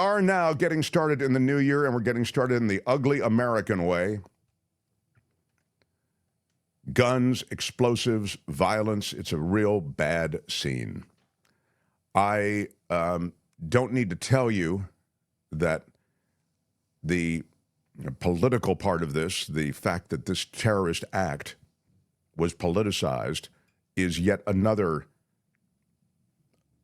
are now getting started in the new year, and we're getting started in the ugly American way. Guns, explosives, violence. It's a real bad scene. I don't need to tell you that the political part of this, the fact that this terrorist act was politicized, is yet another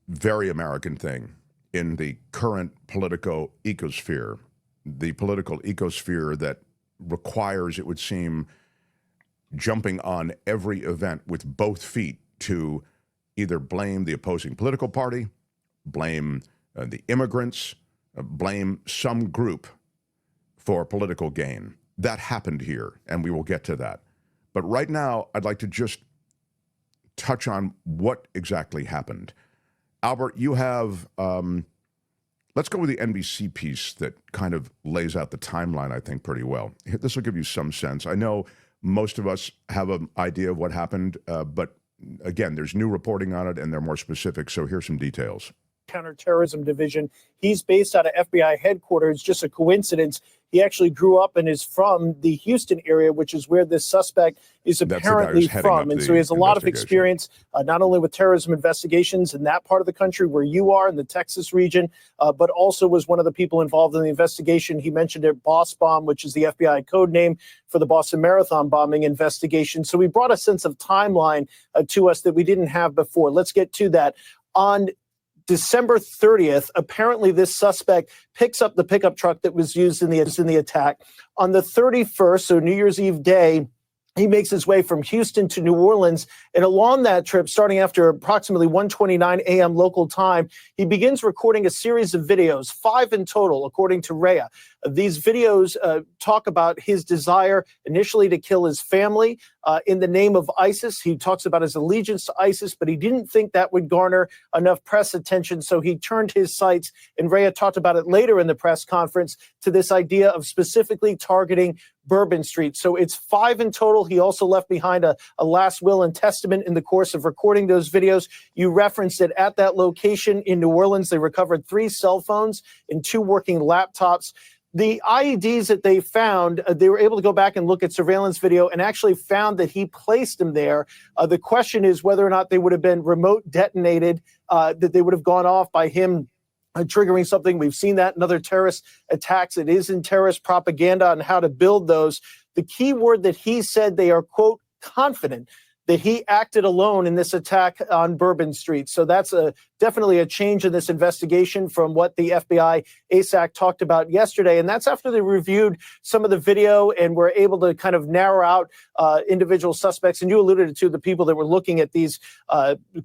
very American thing in the current political ecosphere, the political ecosphere that requires, it would seem, jumping on every event with both feet to either blame the opposing political party, blame the immigrants, blame some group for political gain. That happened here, and we will get to that. But right now, I'd like to just touch on what exactly happened. Albert, you have, let's go with the NBC piece that kind of lays out the timeline, I think, pretty well. This will give you some sense. I know most of us have an idea of what happened, but again, there's new reporting on it and they're more specific, so here's some details. Counterterrorism Division. He's based out of FBI headquarters. Just a coincidence. He actually grew up and is from the Houston area, which is where this suspect is apparently from. And so he has a lot of experience, not only with terrorism investigations in that part of the country where you are, in the Texas region, but also was one of the people involved in the investigation. He mentioned it, Boss Bomb, which is the FBI code name for the Boston Marathon bombing investigation. So we brought a sense of timeline to us that we didn't have before. Let's get to that. On December 30th, apparently this suspect picks up the pickup truck that was used in the attack. On the 31st, so New Year's Eve day, he makes his way from Houston to New Orleans, and along that trip, starting after approximately 1:29 a.m. local time, he begins recording a series of videos, 5 in total, according to Rhea. These videos talk about his desire initially to kill his family in the name of ISIS. He talks about his allegiance to ISIS, but he didn't think that would garner enough press attention, so he turned his sights, and Rhea talked about it later in the press conference, to this idea of specifically targeting Bourbon Street. So it's 5 in total. He also left behind a last will and testament in the course of recording those videos. You referenced it. At that location in New Orleans, they recovered 3 cell phones and 2 working laptops. The IEDs that they found, they were able to go back and look at surveillance video and actually found that he placed them there. The question is whether or not they would have been remote detonated, that they would have gone off by him triggering something. We've seen that in other terrorist attacks. It is in terrorist propaganda on how to build those. The key word that he said, they are, quote, confident that he acted alone in this attack on Bourbon Street. So that's definitely a change in this investigation from what the FBI ASAC talked about yesterday. And that's after they reviewed some of the video and were able to kind of narrow out individual suspects. And you alluded to the people that were looking at these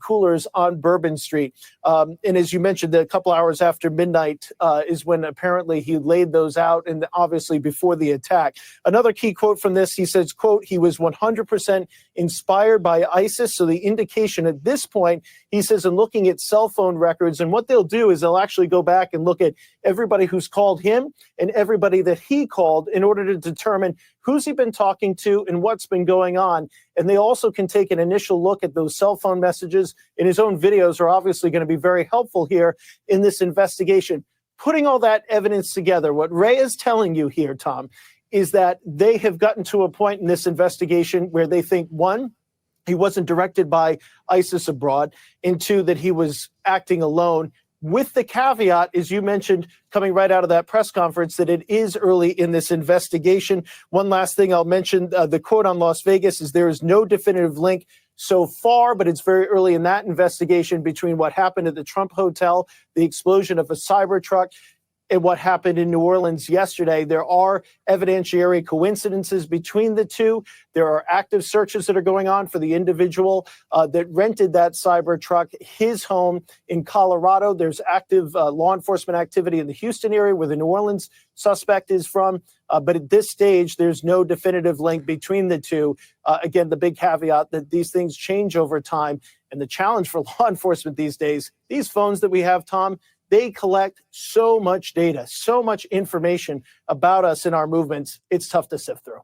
coolers on Bourbon Street. And as you mentioned, a couple hours after midnight is when apparently he laid those out, and obviously before the attack. Another key quote from this, he says, quote, he was 100% inspired by ISIS. So the indication at this point, he says, in looking at cell phone records, and what they'll do is they'll actually go back and look at everybody who's called him and everybody that he called in order to determine who's he been talking to and what's been going on. And they also can take an initial look at those cell phone messages, and his own videos are obviously going to be very helpful here in this investigation. Putting all that evidence together, what Ray is telling you here, Tom, is that they have gotten to a point in this investigation where they think, 1, he wasn't directed by ISIS abroad, and 2, that he was acting alone, with the caveat, as you mentioned, coming right out of that press conference, that it is early in this investigation. One last thing I'll mention, the quote on Las Vegas is there is no definitive link so far, but it's very early in that investigation between what happened at the Trump Hotel, the explosion of a Cybertruck, and what happened in New Orleans yesterday. There are evidentiary coincidences between the two. There are active searches that are going on for the individual that rented that Cybertruck, his home in Colorado. There's active law enforcement activity in the Houston area where the New Orleans suspect is from. But at this stage, there's no definitive link between the two. Again, the big caveat that these things change over time. And the challenge for law enforcement these days, these phones that we have, Tom, they collect so much data, so much information about us and our movements. It's tough to sift through.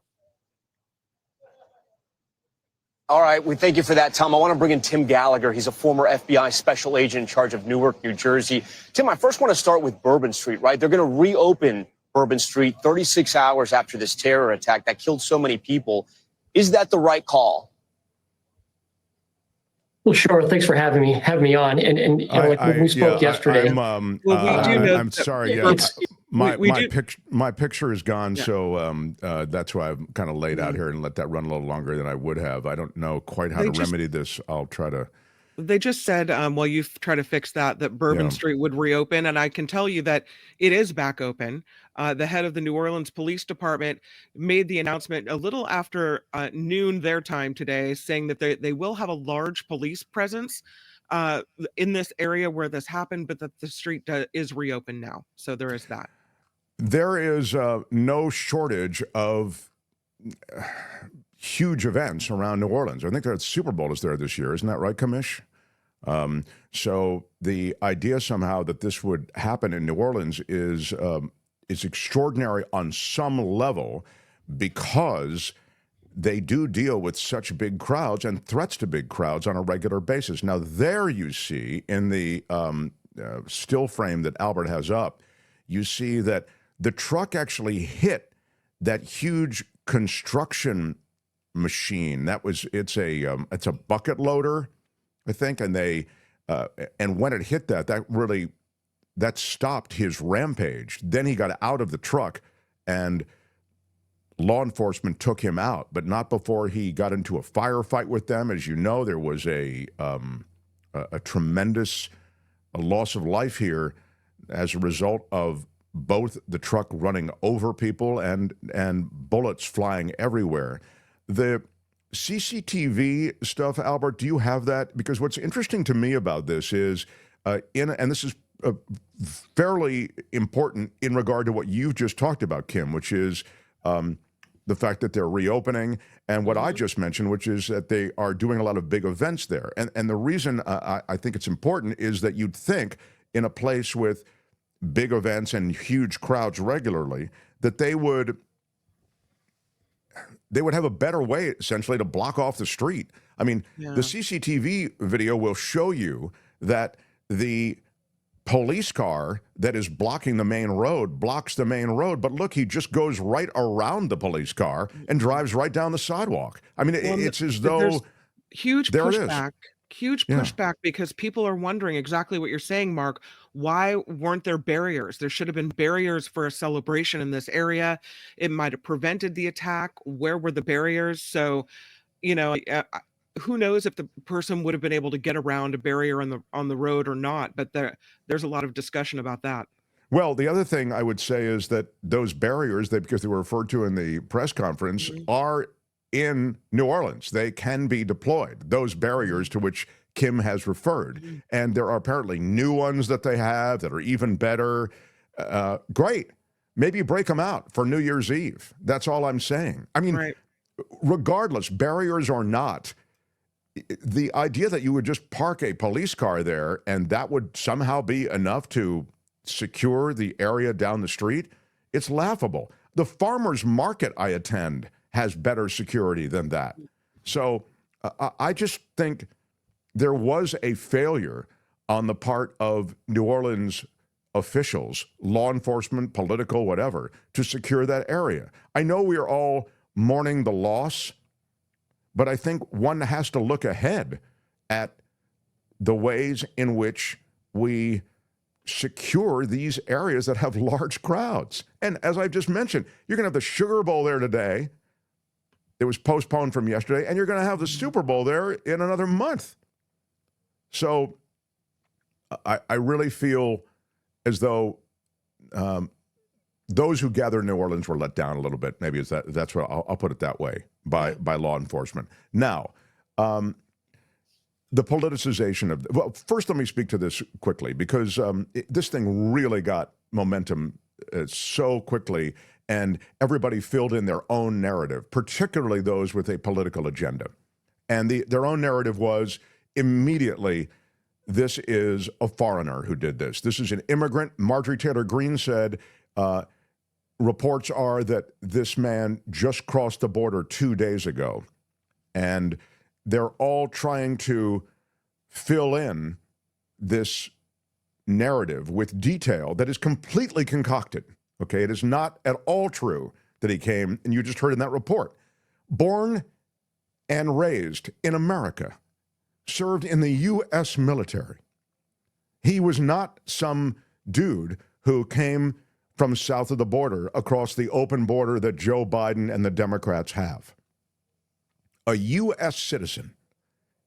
All right, we thank you for that, Tom. I want to bring in Tim Gallagher. He's a former FBI special agent in charge of Newark, New Jersey. Tim, I first want to start with Bourbon Street, right? They're going to reopen Bourbon Street 36 hours after this terror attack that killed so many people. Is that the right call? Well, sure. Thanks for having me on. And you know, like when we spoke yesterday. Well, we do know. I'm sorry. My picture is gone, so that's why I'm kind of laid out here and let that run a little longer than I would have. I don't know quite how to remedy this. I'll try to. They just said, while you try to fix that Bourbon Street would reopen, and I can tell you that it is back open. The head of the New Orleans Police Department made the announcement a little after noon their time today, saying that they will have a large police presence in this area where this happened, but that the street is reopened now. So there is that. There is no shortage of huge events around New Orleans. I think the Super Bowl is there this year. Isn't that right, Kamish? So the idea somehow that this would happen in New Orleans is extraordinary on some level, because they do deal with such big crowds and threats to big crowds on a regular basis. Now, there you see in the still frame that Albert has up, you see that the truck actually hit that huge construction machine. It's a bucket loader, I think, and and when it hit that stopped his rampage. Then he got out of the truck, and law enforcement took him out, but not before he got into a firefight with them. As you know, there was a tremendous loss of life here as a result of both the truck running over people and bullets flying everywhere. The CCTV stuff, Albert, do you have that? Because what's interesting to me about this is, and this is fairly important in regard to what you've just talked about, Kim, which is the fact that they're reopening, and what I just mentioned, which is that they are doing a lot of big events there. And the reason I think it's important is that you'd think in a place with big events and huge crowds regularly, that they would have a better way, essentially, to block off the street. I mean, the CCTV video will show you that the police car that is blocking the main road blocks the main road, but look, he just goes right around the police car and drives right down the sidewalk. I mean, it's as though huge pushback, because people are wondering exactly what you're saying, Mark. Why weren't there barriers? There should have been barriers for a celebration in this area. It might have prevented the attack. Where were the barriers? So, you know, who knows if the person would have been able to get around a barrier on the road or not? But there's a lot of discussion about that. Well, the other thing I would say is that those barriers, because they were referred to in the press conference, are in New Orleans. They can be deployed, those barriers to which Kim has referred. And there are apparently new ones that they have that are even better. Great. Maybe break them out for New Year's Eve. That's all I'm saying. I mean, regardless, barriers or not, the idea that you would just park a police car there and that would somehow be enough to secure the area down the street, it's laughable. The farmers market I attend has better security than that. So I just think there was a failure on the part of New Orleans officials, law enforcement, political, whatever, to secure that area. I know we are all mourning the loss, but I think one has to look ahead at the ways in which we secure these areas that have large crowds. And as I just mentioned, you're going to have the Sugar Bowl there today. It was postponed from yesterday, and you're going to have the Super Bowl there in another month. So I really feel as though those who gathered in New Orleans were let down a little bit. Maybe that's what I'll put it that way by law enforcement. Now, the politicization of, well, first let me speak to this quickly, because this thing really got momentum so quickly, and everybody filled in their own narrative, particularly those with a political agenda. And their own narrative was immediately, this is a foreigner who did this. This is an immigrant. Marjorie Taylor Greene said, reports are that this man just crossed the border 2 days ago. And they're all trying to fill in this narrative with detail that is completely concocted. Okay, it is not at all true that he came, and you just heard in that report, born and raised in America, served in the U.S. military. He was not some dude who came from south of the border across the open border that Joe Biden and the Democrats have. A U.S. citizen.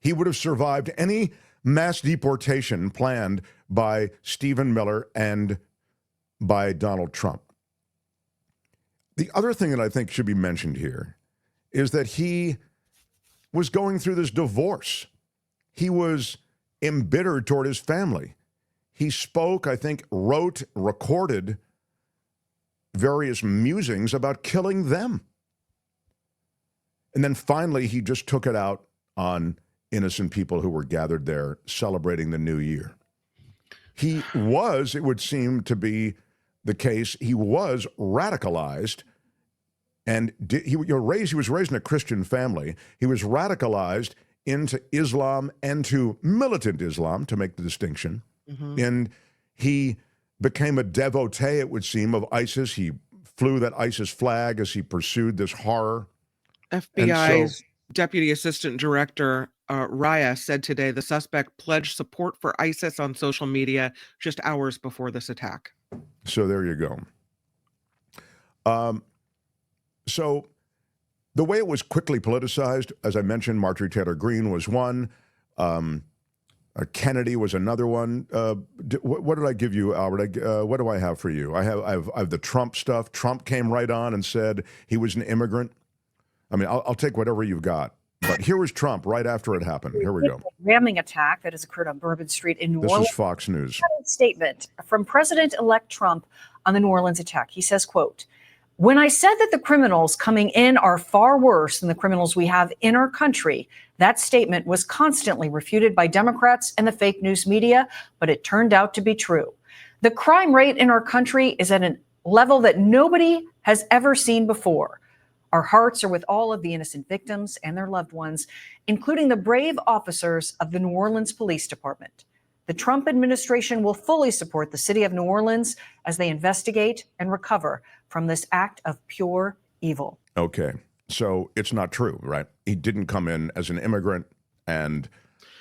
He would have survived any mass deportation planned by Stephen Miller and by Donald Trump. The other thing that I think should be mentioned here is that he was going through this divorce. He was embittered toward his family. He spoke, I think, wrote, recorded various musings about killing them. And then finally, he just took it out on innocent people who were gathered there celebrating the new year. He was, it would seem to be the case, he was radicalized, and he was raised in a Christian family. He was radicalized into Islam and to militant Islam, to make the distinction. Mm-hmm. And he became a devotee, it would seem, of ISIS. He flew that ISIS flag as he pursued this horror. FBI's Deputy Assistant Director Raya said today the suspect pledged support for ISIS on social media just hours before this attack. So there you go. So the way it was quickly politicized, as I mentioned, Marjorie Taylor Greene was one. Kennedy was another one. What did I give you, Albert? What do I have for you? I have the Trump stuff. Trump came right on and said he was an immigrant. I mean, I'll take whatever you've got. But here was Trump right after it happened. Here we go. Ramming attack that has occurred on Bourbon Street in New Orleans. This is Fox News. Statement from President-elect Trump on the New Orleans attack. He says, quote, "When I said that the criminals coming in are far worse than the criminals we have in our country, that statement was constantly refuted by Democrats and the fake news media, but it turned out to be true. The crime rate in our country is at a level that nobody has ever seen before. Our hearts are with all of the innocent victims and their loved ones, including the brave officers of the New Orleans Police Department. The Trump administration will fully support the city of New Orleans as they investigate and recover from this act of pure evil." Okay, so it's not true, right? He didn't come in as an immigrant, and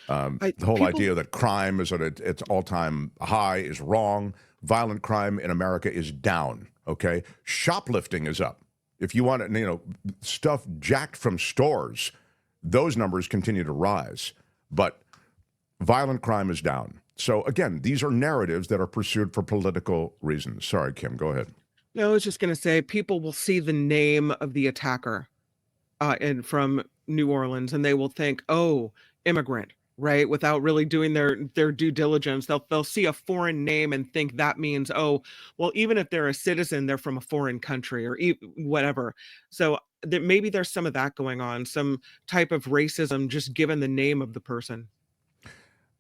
the whole idea that crime is at its all-time high is wrong. Violent crime in America is down, okay? Shoplifting is up. If you want stuff jacked from stores, those numbers continue to rise. But violent crime is down. So again, these are narratives that are pursued for political reasons. Sorry, Kim, go ahead. No, I was just going to say people will see the name of the attacker and from New Orleans, and they will think, oh, immigrant, right? Without really doing their due diligence. They'll see a foreign name and think that means, oh, well, even if they're a citizen, they're from a foreign country or whatever. So maybe there's some of that going on, some type of racism just given the name of the person.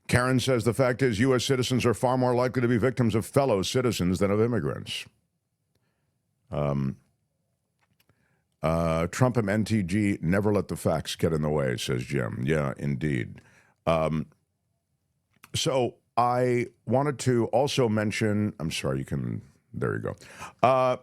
Karen says the fact is U.S. citizens are far more likely to be victims of fellow citizens than of immigrants. Trump and MTG never let the facts get in the way, says Jim. Yeah, indeed. So I wanted to also mention, I'm sorry, there you go.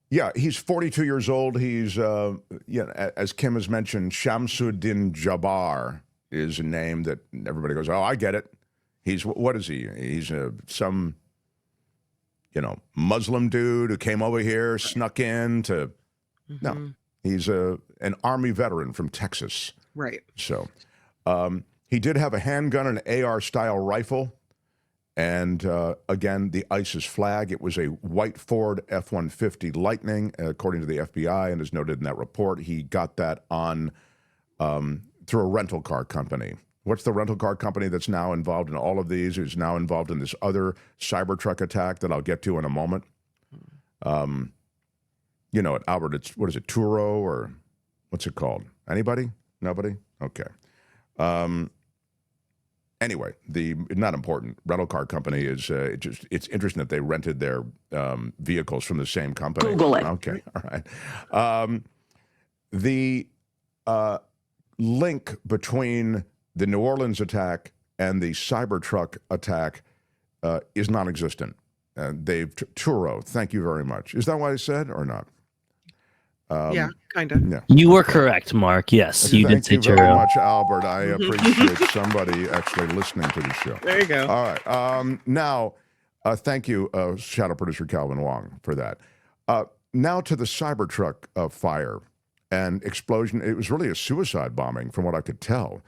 Yeah, he's 42 years old. He's, as Kim has mentioned, Shamsuddin Jabbar is a name that everybody goes, oh, I get it. What is he? He's some, Muslim dude who came over here, snuck in to, no, he's an Army veteran from Texas. Right. So he did have a handgun and an AR-style rifle. And again, the ISIS flag. It was a white Ford F-150 Lightning, according to the FBI, and as noted in that report. He got that on through a rental car company. What's the rental car company that's now involved in all of these? Is now involved in this other Cybertruck attack that I'll get to in a moment. At Albert, it's, what is it, Turo, or what's it called? Anybody? Nobody? Okay. Anyway, not important. Rental car company is it's interesting that they rented their vehicles from the same company. Google it. Okay, all right. link between the New Orleans attack and the Cybertruck attack is non-existent. Dave Turo, thank you very much. Is that what I said or not? Yeah, kind of. Yeah. You were correct, Mark. Yes, you did say Thank you very Turo. much, Albert. I appreciate somebody actually listening to the show. There you go. All right. Now, thank you, Shadow Producer Calvin Wong, for that. Now to the Cybertruck fire and explosion. It was really a suicide bombing, from what I could tell.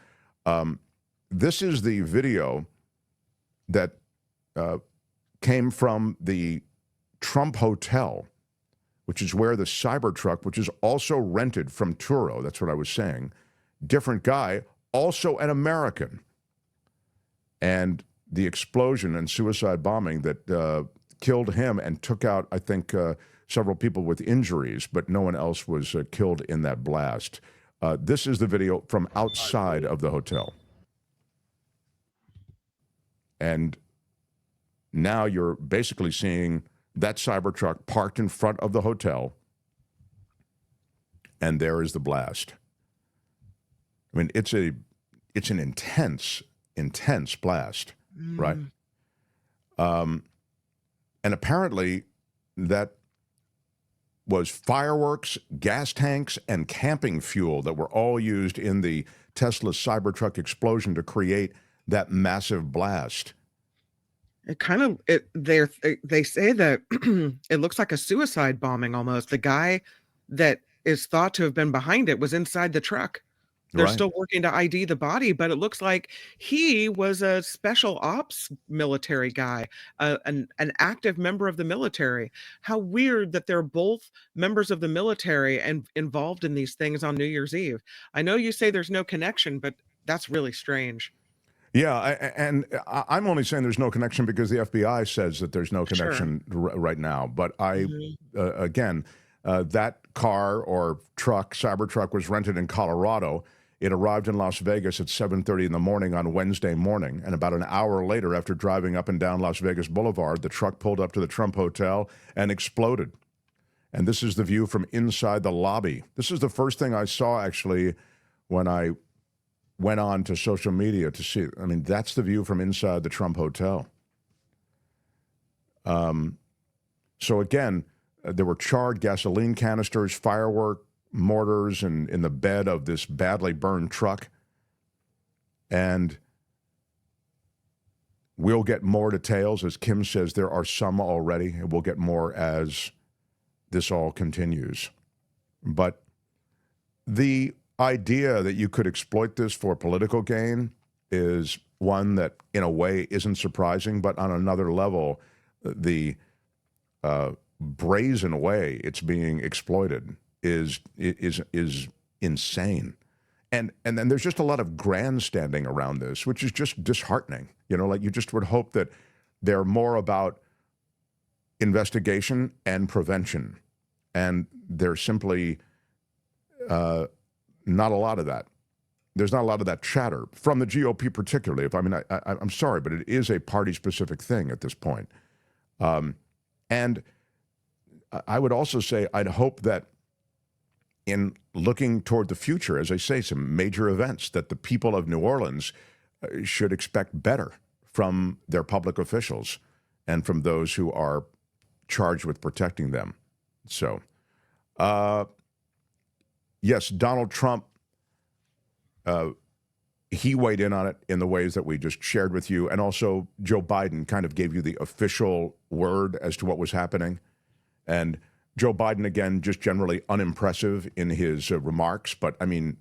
This is the video that came from the Trump Hotel, which is where the Cybertruck, which is also rented from Turo, that's what I was saying, different guy, also an American. And the explosion and suicide bombing that killed him and took out, I think, several people with injuries, but no one else was killed in that blast. This is the video from outside of the hotel. And now you're basically seeing that Cybertruck parked in front of the hotel, and there is the blast. I mean, it's an intense blast, right? And apparently that was fireworks, gas tanks, and camping fuel that were all used in the Tesla Cybertruck explosion to create that massive blast. It kind of they say that it looks like a suicide bombing almost. The guy that is thought to have been behind it was inside the truck. They're still working to ID the body, but it looks like he was a special ops military guy, an active member of the military. How weird that they're both members of the military and involved in these things on New Year's Eve. I know you say there's no connection, but that's really strange. Yeah, and I'm only saying there's no connection because the FBI says that there's no connection right now. But again, that car or truck, Cybertruck, was rented in Colorado. It arrived in Las Vegas at 7:30 in the morning on Wednesday morning. And about an hour later, after driving up and down Las Vegas Boulevard, the truck pulled up to the Trump Hotel and exploded. And this is the view from inside the lobby. This is the first thing I saw, actually, when I went on to social media to see. I mean, that's the view from inside the Trump Hotel. So again, there were charred gasoline canisters, firework mortars in the bed of this badly burned truck. And we'll get more details. As Kim says, there are some already, and we'll get more as this all continues. But the idea that you could exploit this for political gain is one that, in a way, isn't surprising, but on another level, the brazen way it's being exploited is insane. And then there's just a lot of grandstanding around this, which is just disheartening. You know, like, you just would hope that they're more about investigation and prevention, and they're simply not a lot of that. There's not a lot of that chatter from the GOP, particularly. I'm sorry, but it is a party-specific thing at this point. And I would also say I'd hope that in looking toward the future, as I say, some major events, that the people of New Orleans should expect better from their public officials and from those who are charged with protecting them. So, yes, Donald Trump, he weighed in on it in the ways that we just shared with you. And also Joe Biden kind of gave you the official word as to what was happening. And Joe Biden, again, just generally unimpressive in his remarks. But, I mean,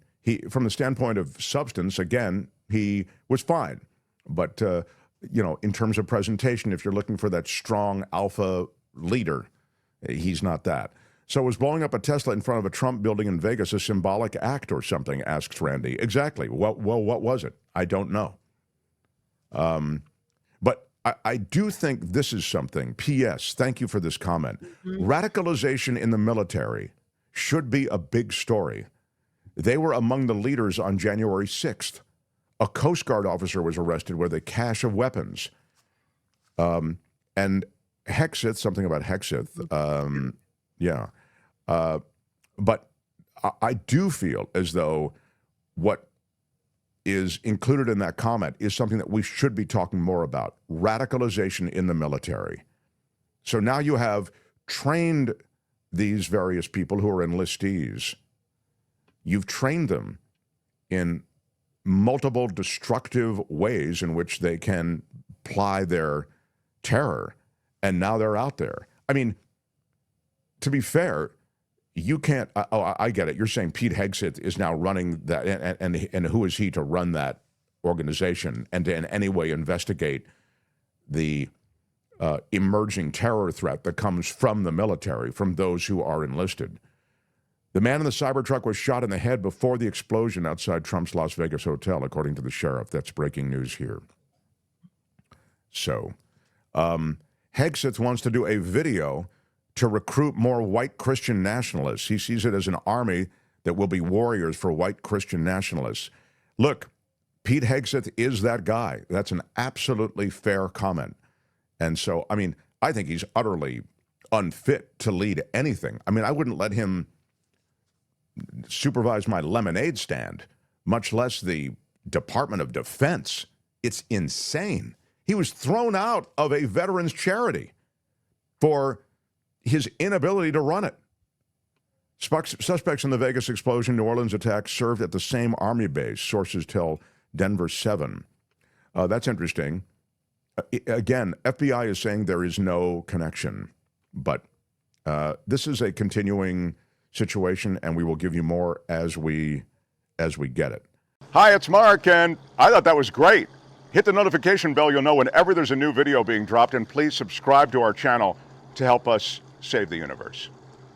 from the standpoint of substance, again, he was fine. But, in terms of presentation, if you're looking for that strong alpha leader, he's not that. So was blowing up a Tesla in front of a Trump building in Vegas a symbolic act or something, asks Randy. Exactly. Well, what was it? I don't know. But I do think this is something. P.S. Thank you for this comment. Radicalization in the military should be a big story. They were among the leaders on January 6th. A Coast Guard officer was arrested with a cache of weapons. And Hexith, something about Hexith, yeah. But I do feel as though what is included in that comment is something that we should be talking more about: radicalization in the military. So now you have trained these various people who are enlistees. You've trained them in multiple destructive ways in which they can ply their terror, and now they're out there. I mean, to be fair, you can't. I get it. You're saying Pete Hegseth is now running that, and who is he to run that organization and to in any way investigate the emerging terror threat that comes from the military, from those who are enlisted? The man in the Cybertruck was shot in the head before the explosion outside Trump's Las Vegas hotel, according to the sheriff. That's breaking news here. So, Hegseth wants to do a video to recruit more white Christian nationalists. He sees it as an army that will be warriors for white Christian nationalists. Look, Pete Hegseth is that guy. That's an absolutely fair comment. And so, I mean, I think he's utterly unfit to lead anything. I mean, I wouldn't let him supervise my lemonade stand, much less the Department of Defense. It's insane. He was thrown out of a veterans charity for his inability to run it. Suspects in the Vegas explosion, New Orleans attack served at the same Army base, sources tell Denver 7. That's interesting. Again, FBI is saying there is no connection, but this is a continuing situation, and we will give you more as we get it. Hi, it's Mark, and I thought that was great. Hit the notification bell. You'll know whenever there's a new video being dropped, and please subscribe to our channel to help us save the universe.